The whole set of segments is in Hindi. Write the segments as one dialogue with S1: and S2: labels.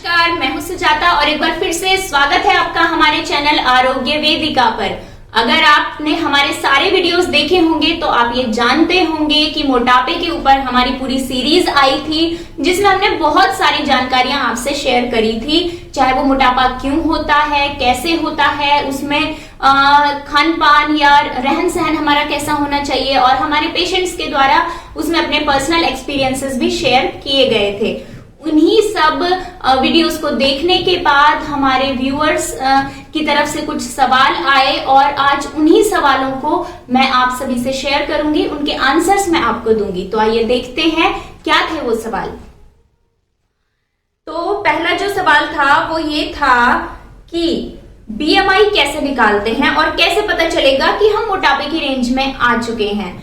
S1: नमस्कार, मैं हूं सुजाता और एक बार फिर से स्वागत है आपका हमारे चैनल आरोग्य वेदिका पर। अगर आपने हमारे सारे वीडियोस देखे होंगे तो आप ये जानते होंगे कि मोटापे के ऊपर हमारी पूरी सीरीज आई थी, जिसमें हमने बहुत सारी जानकारियां आपसे शेयर करी थी। चाहे वो मोटापा क्यों होता है, कैसे होता है, उसमें खान पान या रहन सहन हमारा कैसा होना चाहिए, और हमारे पेशेंट्स के द्वारा उसमें अपने पर्सनल एक्सपीरियंसेस भी शेयर किए गए थे। उन्हीं सब वीडियोस को देखने के बाद हमारे व्यूअर्स की तरफ से कुछ सवाल आए और आज उन्हीं सवालों को मैं आप सभी से शेयर करूंगी, उनके आंसर्स मैं आपको दूंगी। तो आइए देखते हैं क्या थे वो सवाल। तो पहला जो सवाल था वो ये था कि बीएमआई कैसे निकालते हैं और कैसे पता चलेगा कि हम मोटापे की रेंज में आ चुके हैं।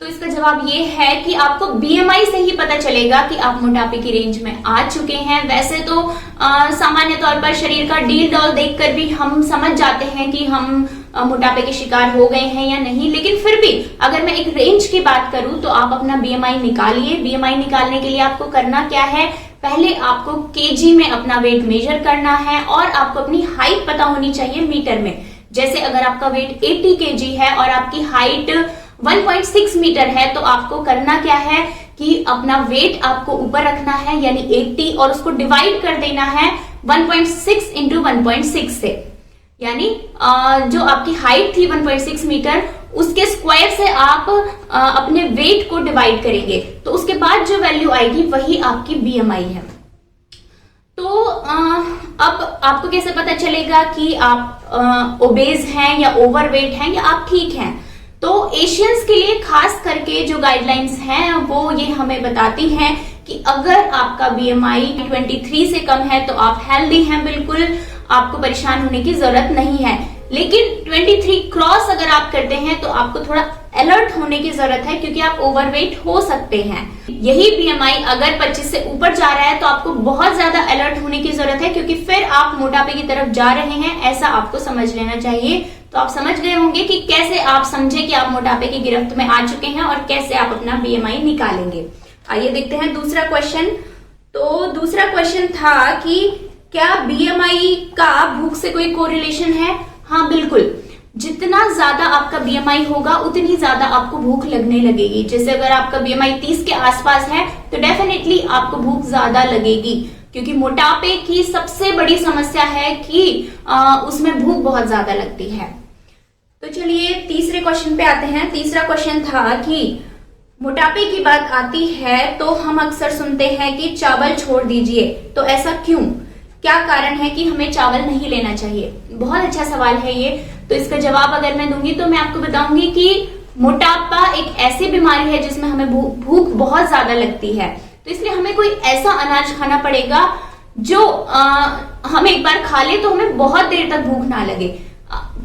S1: तो इसका जवाब ये है कि आपको बीएमआई से ही पता चलेगा कि आप मोटापे की रेंज में आ चुके हैं। वैसे तो सामान्य तौर पर शरीर का डील डॉल देखकर भी हम समझ जाते हैं कि हम मोटापे के शिकार हो गए हैं या नहीं, लेकिन फिर भी अगर मैं एक रेंज की बात करूं तो आप अपना बीएमआई निकालिए। बीएमआई निकालने के लिए आपको करना क्या है, पहले आपको केजी में अपना वेट मेजर करना है और आपको अपनी हाइट पता होनी चाहिए मीटर में। जैसे अगर आपका वेट 80 केजी है और आपकी हाइट 1.6 मीटर है तो आपको करना क्या है कि अपना वेट आपको ऊपर रखना है यानी 80 और उसको डिवाइड कर देना है 1.6 इंटू 1.6 से, यानी जो आपकी हाइट थी 1.6 मीटर उसके स्क्वायर से आप अपने वेट को डिवाइड करेंगे, तो उसके बाद जो वैल्यू आएगी वही आपकी बीएमआई है। तो अब आपको कैसे पता चलेगा कि आप ओबेज हैं या ओवरवेट हैं या आप ठीक हैं। तो एशियंस के लिए खास करके जो गाइडलाइंस हैं वो ये हमें बताती हैं कि अगर आपका बीएमआई 23 से कम है तो आप हेल्दी हैं, बिल्कुल आपको परेशान होने की जरूरत नहीं है। लेकिन 23 क्रॉस अगर आप करते हैं तो आपको थोड़ा अलर्ट होने की जरूरत है, क्योंकि आप ओवरवेट हो सकते हैं। यही बीएमआई अगर 25 से ऊपर जा रहा है तो आपको बहुत ज्यादा अलर्ट होने की जरूरत है, क्योंकि फिर आप मोटापे की तरफ जा रहे हैं, ऐसा आपको समझ लेना चाहिए। तो आप समझ गए होंगे कि कैसे आप समझे कि आप मोटापे की गिरफ्त में आ चुके हैं और कैसे आप अपना बीएमआई निकालेंगे। आइए देखते हैं दूसरा क्वेश्चन। तो दूसरा क्वेश्चन था कि क्या बीएमआई का भूख से कोई कोरिलेशन है। हाँ बिल्कुल, जितना ज्यादा आपका बीएमआई होगा उतनी ज्यादा आपको भूख लगने लगेगी। जैसे अगर आपका बीएमआई 30 के आसपास है तो डेफिनेटली आपको भूख ज्यादा लगेगी, क्योंकि मोटापे की सबसे बड़ी समस्या है कि उसमें भूख बहुत ज्यादा लगती है। तो चलिए तीसरे क्वेश्चन पे आते हैं। तीसरा क्वेश्चन था कि मोटापे की बात आती है तो हम अक्सर सुनते हैं कि चावल छोड़ दीजिए, तो ऐसा क्यों, क्या कारण है कि हमें चावल नहीं लेना चाहिए। बहुत अच्छा सवाल है ये। तो इसका जवाब अगर मैं दूंगी तो मैं आपको बताऊंगी कि मोटापा एक ऐसी बीमारी है जिसमें हमें भूख बहुत ज्यादा लगती है, तो इसलिए हमें कोई ऐसा अनाज खाना पड़ेगा जो हम एक बार खा ले तो हमें बहुत देर तक भूख ना लगे।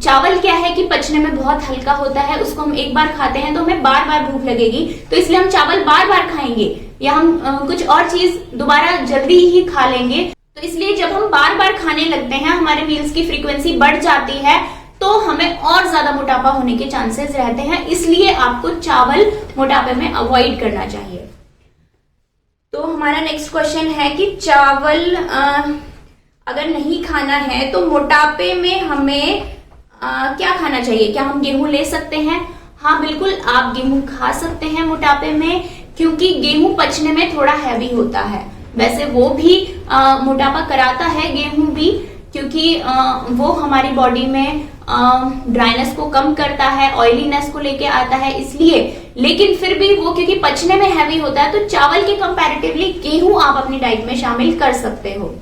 S1: चावल क्या है कि पचने में बहुत हल्का होता है, उसको हम एक बार खाते हैं तो हमें बार बार भूख लगेगी, तो इसलिए हम चावल बार बार खाएंगे या हम कुछ और चीज दोबारा जल्दी ही खा लेंगे। तो इसलिए जब हम बार बार खाने लगते हैं, हमारे मील्स की फ्रीक्वेंसी बढ़ जाती है, तो हमें और ज्यादा मोटापा होने के चांसेस रहते हैं। इसलिए आपको चावल मोटापे में अवॉइड करना चाहिए। तो हमारा नेक्स्ट क्वेश्चन है कि चावल अगर नहीं खाना है तो मोटापे में हमें क्या खाना चाहिए। क्या हम गेहूं ले सकते हैं। हाँ बिल्कुल, आप गेहूं खा सकते हैं मोटापे में, क्योंकि गेहूं पचने में थोड़ा हैवी होता है। वैसे वो भी मोटापा कराता है गेहूं भी, क्योंकि वो हमारी बॉडी में ड्राइनेस को कम करता है, ऑयलीनेस को लेके आता है, इसलिए। लेकिन फिर भी वो क्योंकि पचने में हैवी होता है तो चावल के कंपैरेटिवली गेहूं आप अपनी डाइट में शामिल कर सकते हो।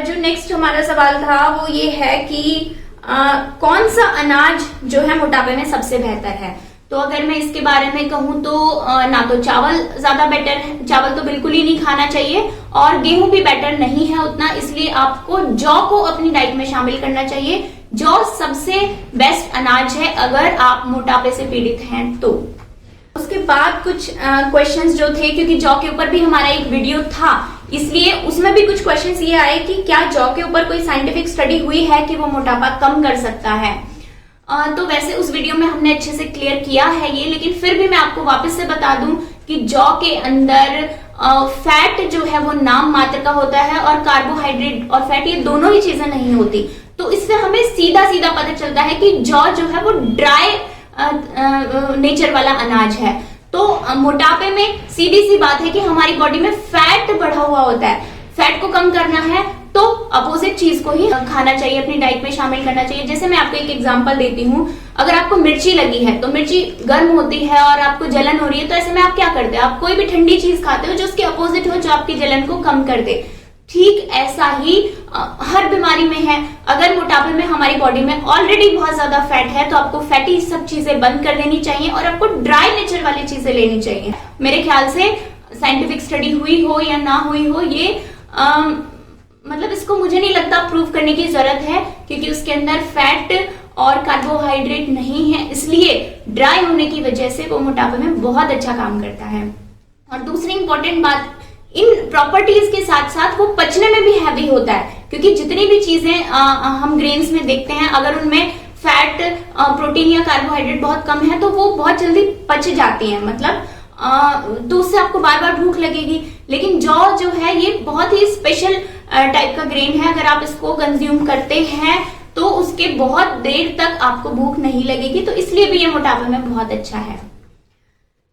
S1: जो नेक्स्ट हमारा सवाल था वो ये है कि कौन सा अनाज जो है मोटापे में सबसे बेहतर है। तो अगर मैं इसके बारे में कहूं तो ना तो चावल ज्यादा बेटर है, चावल तो बिल्कुल ही नहीं खाना चाहिए, और गेहूं भी बेटर नहीं है उतना, इसलिए आपको जौ को अपनी डाइट में शामिल करना चाहिए। जौ सबसे बेस्ट अनाज है अगर आप मोटापे से पीड़ित हैं तो। उसके बाद कुछ क्वेश्चंस जो थे, क्योंकि जौ के ऊपर भी हमारा एक वीडियो था, इसलिए उसमें भी कुछ क्वेश्चंस ये आए कि क्या जौ के ऊपर कोई साइंटिफिक स्टडी हुई है कि वो मोटापा कम कर सकता है। तो वैसे उस वीडियो में हमने अच्छे से क्लियर किया है ये, लेकिन फिर भी मैं आपको वापस से बता दूं कि जौ के अंदर फैट जो है वो नाम मात्र का होता है और कार्बोहाइड्रेट और फैट ये दोनों ही चीजें नहीं होती। तो इससे हमें सीधा सीधा पता चलता है कि जौ जो है वो ड्राई नेचर वाला अनाज है। तो मोटापे में सीधी सी बात है कि हमारी बॉडी में फैट बढ़ा हुआ होता है। फैट को कम करना है तो अपोजिट चीज को ही खाना चाहिए, अपनी डाइट में शामिल करना चाहिए। जैसे मैं आपको एक एग्जांपल देती हूँ, अगर आपको मिर्ची लगी है तो मिर्ची गर्म होती है और आपको जलन हो रही है, तो ऐसे में आप क्या करते हो, आप कोई भी ठंडी चीज खाते हो जो उसके अपोजिट हो, जो आपकी जलन को कम कर दे। ठीक ऐसा ही हर बीमारी में है। अगर मोटापे में हमारी बॉडी में ऑलरेडी बहुत ज्यादा फैट है तो आपको फैटी सब चीजें बंद कर देनी चाहिए और आपको ड्राई नेचर वाली चीजें लेनी चाहिए। मेरे ख्याल से साइंटिफिक स्टडी हुई हो या ना हुई हो, ये मतलब इसको मुझे नहीं लगता प्रूव करने की जरूरत है, क्योंकि उसके अंदर फैट और कार्बोहाइड्रेट नहीं है, इसलिए ड्राई होने की वजह से वो मोटापे में बहुत अच्छा काम करता है। और दूसरी इंपॉर्टेंट बात, इन प्रॉपर्टीज के साथ साथ वो पचने में भी हैवी होता है, क्योंकि जितनी भी चीजें हम ग्रेन्स में देखते हैं, अगर उनमें फैट, प्रोटीन या कार्बोहाइड्रेट बहुत कम है तो वो बहुत जल्दी पच जाती हैं, मतलब तो उससे आपको बार बार भूख लगेगी। लेकिन जौ जो है ये बहुत ही स्पेशल टाइप का ग्रेन है, अगर आप इसको कंज्यूम करते हैं तो उसके बहुत देर तक आपको भूख नहीं लगेगी, तो इसलिए भी ये मोटापे में बहुत अच्छा है।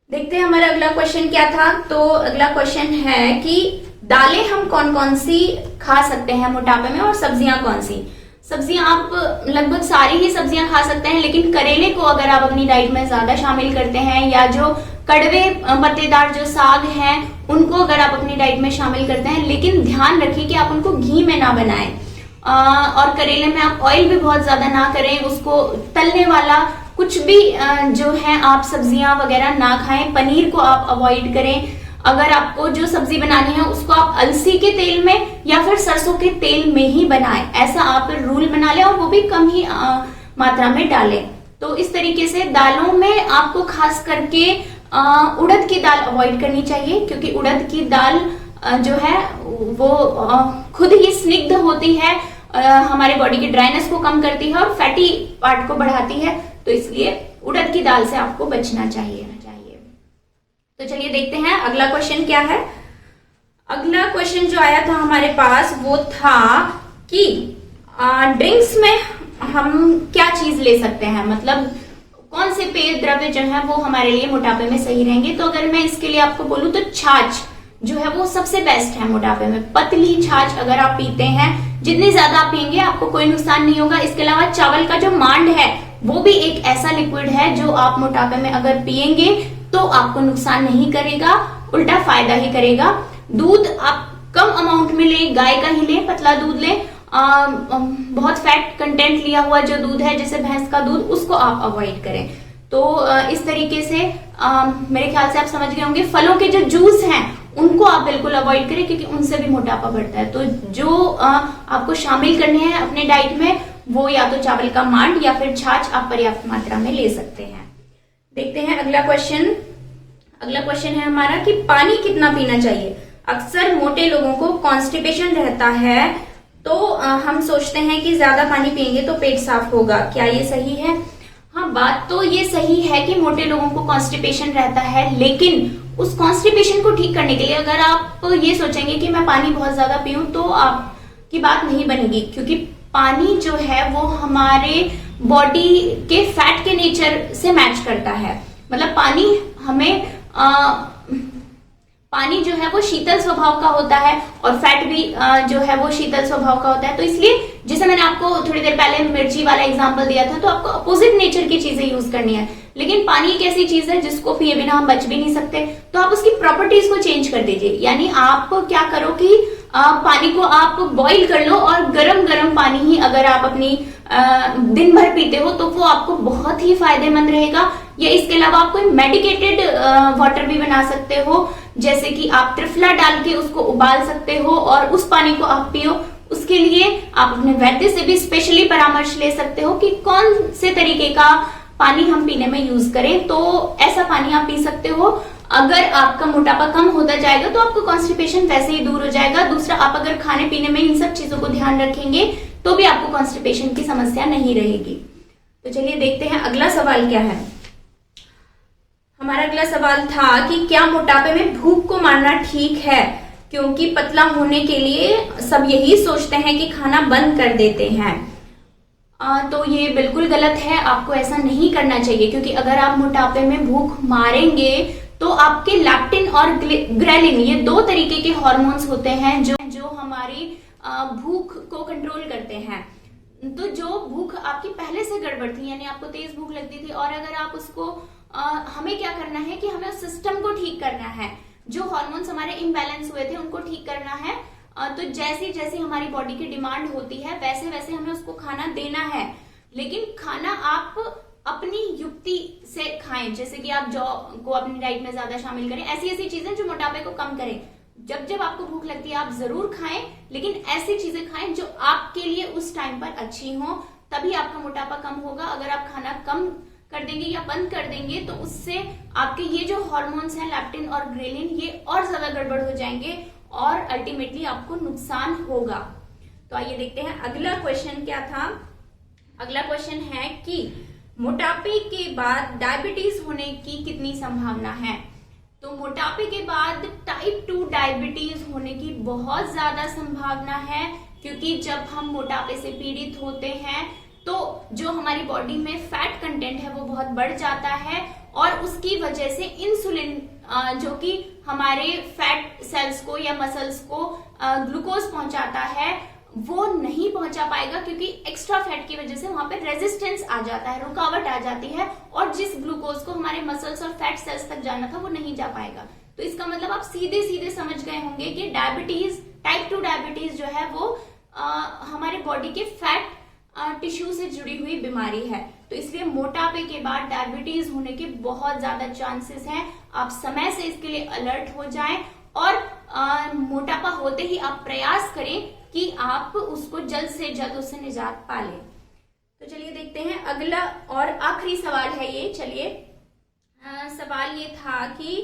S1: देखते हैं हमारा अगला क्वेश्चन क्या था। तो अगला क्वेश्चन है कि दालें हम कौन कौन सी खा सकते हैं मोटापे में, और सब्जियां कौन सी। सब्जियां आप लगभग सारी ही सब्जियां खा सकते हैं, लेकिन करेले को अगर आप अपनी डाइट में ज्यादा शामिल करते हैं, या जो कड़वे पत्तेदार जो साग हैं उनको अगर आप अपनी डाइट में शामिल करते हैं, लेकिन ध्यान रखिए कि आप उनको घी में ना बनाएं, और करेले में आप ऑयल भी बहुत ज्यादा ना करें, उसको तलने वाला कुछ भी जो है आप सब्जियां वगैरह ना खाएं। पनीर को आप अवॉइड करें। अगर आपको जो सब्जी बनानी है उसको आप अलसी के तेल में या फिर सरसों के तेल में ही बनाएं, ऐसा आप रूल बना लें, और वो भी कम ही मात्रा में डालें। तो इस तरीके से दालों में आपको खास करके उड़द की दाल अवॉइड करनी चाहिए, क्योंकि उड़द की दाल जो है वो खुद ही स्निग्ध होती है, हमारे बॉडी की ड्राइनेस को कम करती है और फैटी पार्ट को बढ़ाती है, तो इसलिए उड़द की दाल से आपको बचना चाहिए। तो चलिए देखते हैं अगला क्वेश्चन क्या है। अगला क्वेश्चन जो आया था हमारे पास वो था कि ड्रिंक्स में हम क्या चीज ले सकते हैं, मतलब कौन से पेय द्रव्य जो है वो हमारे लिए मोटापे में सही रहेंगे। तो अगर मैं इसके लिए आपको बोलूं तो छाछ जो है वो सबसे बेस्ट है मोटापे में। पतली छाछ अगर आप पीते हैं, जितनी ज्यादा आप पियेंगे आपको कोई नुकसान नहीं होगा। इसके अलावा चावल का जो मांड है वो भी एक ऐसा लिक्विड है जो आप मोटापे में अगर पियेंगे तो आपको नुकसान नहीं करेगा, उल्टा फायदा ही करेगा। दूध आप कम अमाउंट में लें, गाय का ही लें, पतला दूध लें। बहुत फैट कंटेंट लिया हुआ जो दूध है जैसे भैंस का दूध, उसको आप अवॉइड करें। तो इस तरीके से मेरे ख्याल से आप समझ गए होंगे। फलों के जो जूस हैं उनको आप बिल्कुल अवॉइड करें, क्योंकि उनसे भी मोटापा बढ़ता है। तो जो आपको शामिल करने हैं अपने डाइट में वो या तो चावल का मांड या फिर छाछ आप पर्याप्त मात्रा में ले सकते हैं। देखते हैं अगला क्वेश्चन। अगला क्वेश्चन है हमारा कि पानी कितना पीना चाहिए। अक्सर मोटे लोगों को कॉन्स्टिपेशन रहता है, तो हम सोचते हैं कि ज्यादा पानी पिएंगे तो पेट साफ होगा, क्या ये सही है? हाँ, बात तो ये सही है कि मोटे लोगों को कॉन्स्टिपेशन रहता है, लेकिन उस कॉन्स्टिपेशन को ठीक करने के लिए अगर आप ये सोचेंगे कि मैं पानी बहुत ज्यादा पीऊं तो आपकी बात नहीं बनेगी, क्योंकि पानी जो है वो हमारे बॉडी के फैट के नेचर से मैच करता है। मतलब पानी जो है वो शीतल स्वभाव का होता है और फैट भी जो है वो शीतल स्वभाव का होता है। तो इसलिए जैसे मैंने आपको थोड़ी देर पहले मिर्ची वाला एग्जांपल दिया था, तो आपको अपोजिट नेचर की चीजें यूज करनी है। लेकिन पानी एक ऐसी चीज है जिसको पिए बिना हम बच भी नहीं सकते, तो आप उसकी प्रॉपर्टीज को चेंज कर दीजिए। यानी आप क्या करो कि पानी को आप बॉईल कर लो और गरम गरम पानी ही अगर आप अपनी दिन भर पीते हो तो वो आपको बहुत ही फायदेमंद रहेगा। या इसके अलावा आप कोई मेडिकेटेड वाटर भी बना सकते हो, जैसे कि आप त्रिफला डाल के उसको उबाल सकते हो और उस पानी को आप पियो। उसके लिए आप अपने वैद्य से भी स्पेशली परामर्श ले सकते हो कि कौन से तरीके का पानी हम पीने में यूज करें, तो ऐसा पानी आप पी सकते हो। अगर आपका मोटापा कम होता जाएगा तो आपको कॉन्स्टिपेशन वैसे ही दूर हो जाएगा। दूसरा, आप अगर खाने पीने में इन सब चीजों को ध्यान रखेंगे तो भी आपको कॉन्स्टिपेशन की समस्या नहीं रहेगी। तो चलिए देखते हैं अगला सवाल क्या है। हमारा अगला सवाल था कि क्या मोटापे में भूख को मारना ठीक है, क्योंकि पतला होने के लिए सब यही सोचते हैं कि खाना बंद कर देते हैं। तो ये बिल्कुल गलत है, आपको ऐसा नहीं करना चाहिए, क्योंकि अगर आप मोटापे में भूख मारेंगे तो आपके लैप्टिन और ग्रेलिन, ये दो तरीके के हार्मोन्स होते हैं जो हमारी भूख को कंट्रोल करते हैं। तो जो भूख आपकी पहले से गड़बड़ थी, यानी आपको तेज भूख लगती थी, और अगर आप उसको हमें क्या करना है कि हमें उस सिस्टम को ठीक करना है, जो हार्मोन्स हमारे इम्बैलेंस हुए थे उनको ठीक करना है। तो जैसी जैसी हमारी बॉडी की डिमांड होती है वैसे वैसे हमें उसको खाना देना है, लेकिन खाना आप अपनी युक्ति से खाएं, जैसे कि आप जौ को अपनी डाइट में ज्यादा शामिल करें, ऐसी ऐसी चीजें जो मोटापे को कम करें। जब जब आपको भूख लगती है आप जरूर खाएं, लेकिन ऐसी चीजें खाएं जो आपके लिए उस टाइम पर अच्छी हो, तभी आपका मोटापा कम होगा। अगर आप खाना कम कर देंगे या बंद कर देंगे तो उससे आपके ये जो हार्मोन्स हैं लैप्टिन और ग्रेलिन, ये और ज्यादा गड़बड़ हो जाएंगे और अल्टीमेटली आपको नुकसान होगा। तो आइए देखते हैं अगला क्वेश्चन क्या था। अगला क्वेश्चन है कि मोटापे के बाद डायबिटीज होने की कितनी संभावना है। तो मोटापे के बाद टाइप 2 डायबिटीज होने की बहुत ज्यादा संभावना है, क्योंकि जब हम मोटापे से पीड़ित होते हैं तो जो हमारी बॉडी में फैट कंटेंट है वो बहुत बढ़ जाता है, और उसकी वजह से इंसुलिन जो कि हमारे फैट सेल्स को या मसल्स को ग्लूकोज पहुंचाता है, वो नहीं पहुंचा पाएगा, क्योंकि एक्स्ट्रा फैट की वजह से वहां पे रेजिस्टेंस आ जाता है, रुकावट आ जाती है, और जिस ग्लूकोज को हमारे मसल्स और फैट सेल्स तक जाना था वो नहीं जा पाएगा। तो इसका मतलब आप सीधे सीधे समझ गए होंगे कि डायबिटीज, टाइप 2 डायबिटीज जो है वो हमारे बॉडी के फैट टिश्यू से जुड़ी हुई बीमारी है। तो इसलिए मोटापे के बाद डायबिटीज होने के बहुत ज्यादा चांसेस हैं। आप समय से इसके लिए अलर्ट हो जाएं, और मोटापा होते ही आप प्रयास करें कि आप उसको जल्द से जल्द उससे निजात पा लें। तो चलिए देखते हैं अगला और आखिरी सवाल है ये। चलिए सवाल ये था कि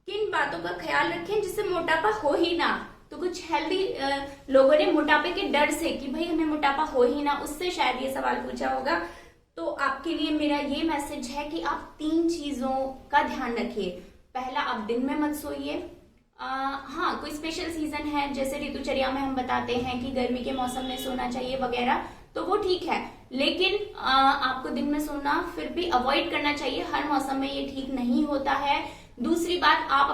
S1: किन बातों का ख्याल रखें जिससे मोटापा हो ही ना। तो कुछ हेल्दी लोगों ने मोटापे के डर से कि भाई हमें मोटापा हो ही ना, उससे शायद ये सवाल पूछा होगा। तो आपके लिए मेरा ये मैसेज है कि आप 3 चीजों का ध्यान रखिए। पहला, आप दिन में मत सोइए। हाँ, कोई स्पेशल सीजन है, जैसे ऋतुचर्या में हम बताते हैं कि गर्मी के मौसम में सोना चाहिए वगैरह, तो वो ठीक है, लेकिन आपको दिन में सोना फिर भी अवॉइड करना चाहिए। हर मौसम में ये ठीक नहीं होता है। दूसरी बात, आप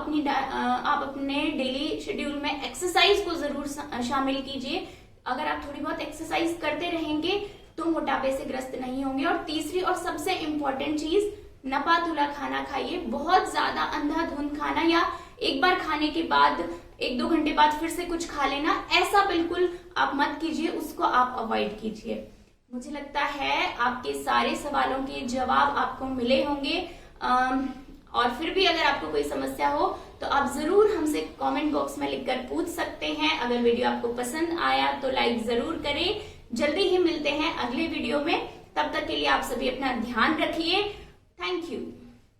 S1: अपने डेली शेड्यूल में एक्सरसाइज को जरूर शामिल कीजिए। अगर आप थोड़ी बहुत एक्सरसाइज करते रहेंगे तो मोटापे से ग्रस्त नहीं होंगे। और तीसरी और सबसे इम्पोर्टेंट चीज, नपा-तुला खाना खाइए। बहुत ज्यादा अंधाधुंध खाना या एक बार खाने के बाद 1-2 घंटे बाद फिर से कुछ खा लेना, ऐसा बिल्कुल आप मत कीजिए, उसको आप अवॉइड कीजिए। मुझे लगता है आपके सारे सवालों के जवाब आपको मिले होंगे। और फिर भी अगर आपको कोई समस्या हो तो आप जरूर हमसे कमेंट बॉक्स में लिखकर पूछ सकते हैं। अगर वीडियो आपको पसंद आया तो लाइक जरूर करें। जल्दी ही मिलते हैं अगले वीडियो में, तब तक के लिए आप सभी अपना ध्यान रखिए। Thank you.